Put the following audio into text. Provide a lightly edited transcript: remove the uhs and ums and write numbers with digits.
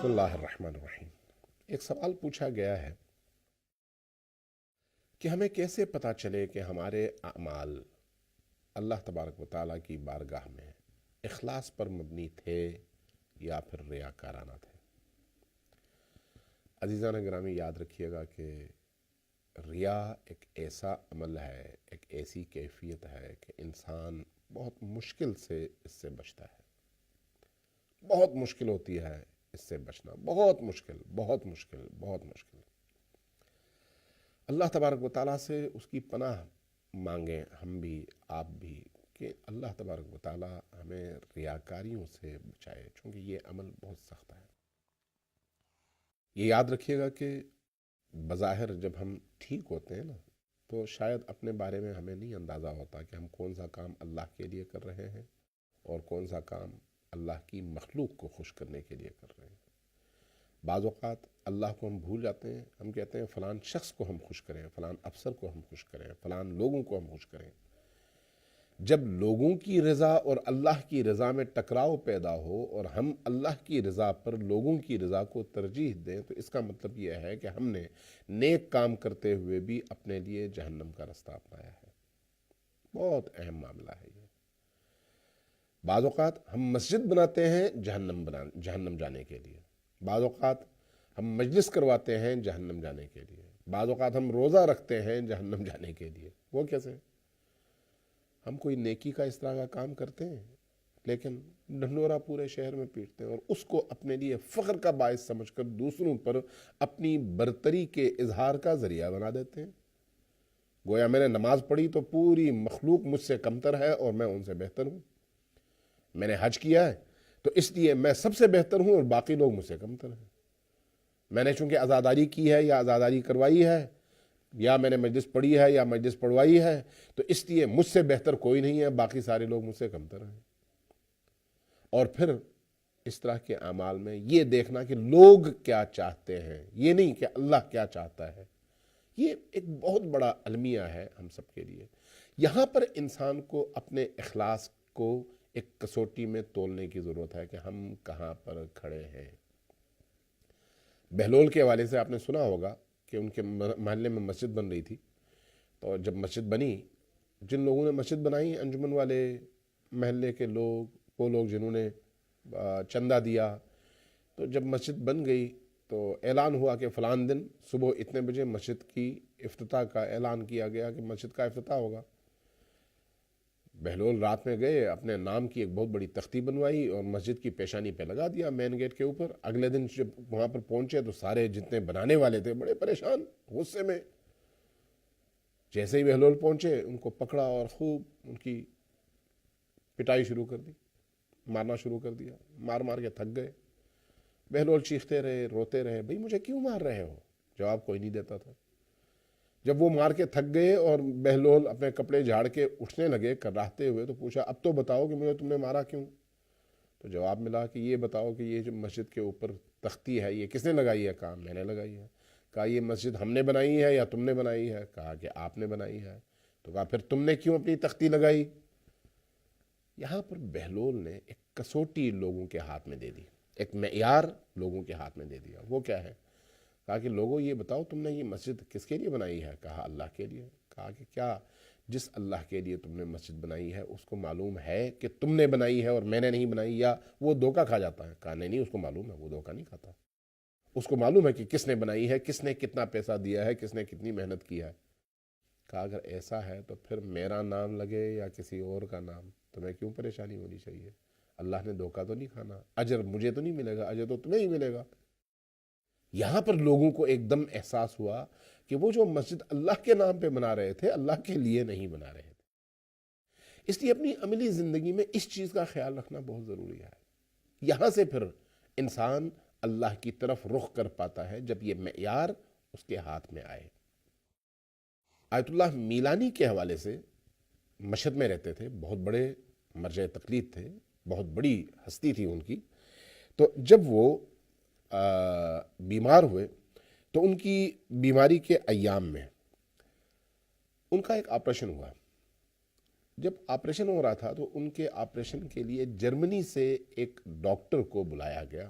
بسم اللہ الرحمن الرحیم۔ ایک سوال پوچھا گیا ہے کہ ہمیں کیسے پتہ چلے کہ ہمارے اعمال اللہ تبارک و تعالیٰ کی بارگاہ میں اخلاص پر مبنی تھے یا پھر ریاکارانہ تھے۔ عزیزان گرامی، یاد رکھیے گا کہ ریا ایک ایسا عمل ہے، ایک ایسی کیفیت ہے کہ انسان بہت مشکل سے اس سے بچتا ہے۔ بہت مشکل ہوتی ہے اس سے بچنا، بہت مشکل، بہت مشکل، بہت مشکل۔ اللہ تبارک و تعالیٰ سے اس کی پناہ مانگیں، ہم بھی آپ بھی، کہ اللہ تبارک و تعالیٰ ہمیں ریاکاریوں سے بچائے، چونکہ یہ عمل بہت سخت ہے۔ یہ یاد رکھیے گا کہ بظاہر جب ہم ٹھیک ہوتے ہیں نا، تو شاید اپنے بارے میں ہمیں نہیں اندازہ ہوتا کہ ہم کون سا کام اللہ کے لیے کر رہے ہیں اور کون سا کام اللہ کی مخلوق کو خوش کرنے کے لیے کر رہے ہیں۔ بعض اوقات اللہ کو ہم بھول جاتے ہیں، ہم کہتے ہیں فلان شخص کو ہم خوش کریں، فلان افسر کو ہم خوش کریں، فلان لوگوں کو ہم خوش کریں۔ جب لوگوں کی رضا اور اللہ کی رضا میں ٹکراؤ پیدا ہو اور ہم اللہ کی رضا پر لوگوں کی رضا کو ترجیح دیں، تو اس کا مطلب یہ ہے کہ ہم نے نیک کام کرتے ہوئے بھی اپنے لیے جہنم کا رستہ اپنایا ہے۔ بہت اہم معاملہ ہے یہ۔ بعض اوقات ہم مسجد بناتے ہیں جہنم جانے کے لیے، بعض اوقات ہم مجلس کرواتے ہیں جہنم جانے کے لیے، بعض اوقات ہم روزہ رکھتے ہیں جہنم جانے کے لیے۔ وہ کیسے؟ ہم کوئی نیکی کا اس طرح کا کام کرتے ہیں لیکن ڈھنڈورا پورے شہر میں پیٹتے ہیں اور اس کو اپنے لیے فخر کا باعث سمجھ کر دوسروں پر اپنی برتری کے اظہار کا ذریعہ بنا دیتے ہیں۔ گویا میں نے نماز پڑھی تو پوری مخلوق مجھ سے کمتر ہے اور میں ان سے بہتر ہوں۔ میں نے حج کیا ہے تو اس لیے میں سب سے بہتر ہوں اور باقی لوگ مجھ سے کمتر ہیں۔ میں نے چونکہ عزاداری کی ہے یا عزاداری کروائی ہے، یا میں نے مجلس پڑھی ہے یا مجلس پڑھوائی ہے، تو اس لیے مجھ سے بہتر کوئی نہیں ہے، باقی سارے لوگ مجھ سے کمتر ہیں۔ اور پھر اس طرح کے اعمال میں یہ دیکھنا کہ لوگ کیا چاہتے ہیں، یہ نہیں کہ اللہ کیا چاہتا ہے، یہ ایک بہت بڑا المیہ ہے ہم سب کے لیے۔ یہاں پر انسان کو اپنے اخلاص کو ایک کسوٹی میں تولنے کی ضرورت ہے کہ ہم کہاں پر کھڑے ہیں۔ بہلول کے حوالے سے آپ نے سنا ہوگا کہ ان کے محلے میں مسجد بن رہی تھی، تو جب مسجد بنی، جن لوگوں نے مسجد بنائی، انجمن والے محلے کے لوگ، وہ لوگ جنہوں نے چندہ دیا، تو جب مسجد بن گئی تو اعلان ہوا کہ فلان دن صبح اتنے بجے مسجد کی افتتاح کا اعلان کیا گیا کہ مسجد کا افتتاح ہوگا۔ بہلول رات میں گئے، اپنے نام کی ایک بہت بڑی تختی بنوائی اور مسجد کی پیشانی پہ لگا دیا، مین گیٹ کے اوپر۔ اگلے دن جب وہاں پر پہنچے تو سارے جتنے بنانے والے تھے بڑے پریشان، غصے میں۔ جیسے ہی بہلول پہنچے، ان کو پکڑا اور خوب ان کی پٹائی شروع کر دی، مارنا شروع کر دیا۔ مار مار کے تھک گئے۔ بہلول چیختے رہے، روتے رہے، بھئی مجھے کیوں مار رہے ہو؟ جواب کوئی نہیں دیتا تھا۔ جب وہ مار کے تھک گئے اور بہلول اپنے کپڑے جھاڑ کے اٹھنے لگے کراہتے ہوئے، تو پوچھا اب تو بتاؤ کہ مجھے تم نے مارا کیوں؟ تو جواب ملا کہ یہ بتاؤ کہ یہ جو مسجد کے اوپر تختی ہے یہ کس نے لگائی ہے؟ کہا میں نے لگائی ہے۔ کہا یہ مسجد ہم نے بنائی ہے یا تم نے بنائی ہے؟ کہا کہ آپ نے بنائی ہے۔ تو کہا پھر تم نے کیوں اپنی تختی لگائی؟ یہاں پر بہلول نے ایک کسوٹی لوگوں کے ہاتھ میں دے دی، ایک معیار لوگوں کے ہاتھ میں دے دیا۔ وہ کیا ہے؟ کہا کہ لوگوں یہ بتاؤ تم نے یہ مسجد کس کے لیے بنائی ہے؟ کہا اللہ کے لیے۔ کہا کہ کیا جس اللہ کے لیے تم نے مسجد بنائی ہے اس کو معلوم ہے کہ تم نے بنائی ہے اور میں نے نہیں بنائی، یا وہ دھوکہ کھا جاتا ہے؟ کہا نہیں، اس کو معلوم ہے، وہ دھوکہ نہیں کھاتا، اس کو معلوم ہے کہ کس نے بنائی ہے، کس نے کتنا پیسہ دیا ہے، کس نے کتنی محنت کی ہے۔ کہا اگر ایسا ہے تو پھر میرا نام لگے یا کسی اور کا نام، تمہیں کیوں پریشانی ہونی چاہیے؟ اللہ نے دھوکہ تو نہیں کھانا، اجر مجھے تو نہیں ملے گا، اجر تو تمہیں ہی ملے گا۔ یہاں پر لوگوں کو ایک دم احساس ہوا کہ وہ جو مسجد اللہ کے نام پہ بنا رہے تھے، اللہ کے لیے نہیں بنا رہے تھے۔ اس لیے اپنی عملی زندگی میں اس چیز کا خیال رکھنا بہت ضروری ہے۔ یہاں سے پھر انسان اللہ کی طرف رخ کر پاتا ہے جب یہ معیار اس کے ہاتھ میں آئے۔ آیت اللہ میلانی کے حوالے سے مشہد میں رہتے تھے، بہت بڑے مرجع تقلید تھے، بہت بڑی ہستی تھی ان کی۔ تو جب وہ بیمار ہوئے تو ان کی بیماری کے ایام میں ان کا ایک آپریشن ہوا۔ جب آپریشن ہو رہا تھا تو ان کے آپریشن کے لیے جرمنی سے ایک ڈاکٹر کو بلایا گیا،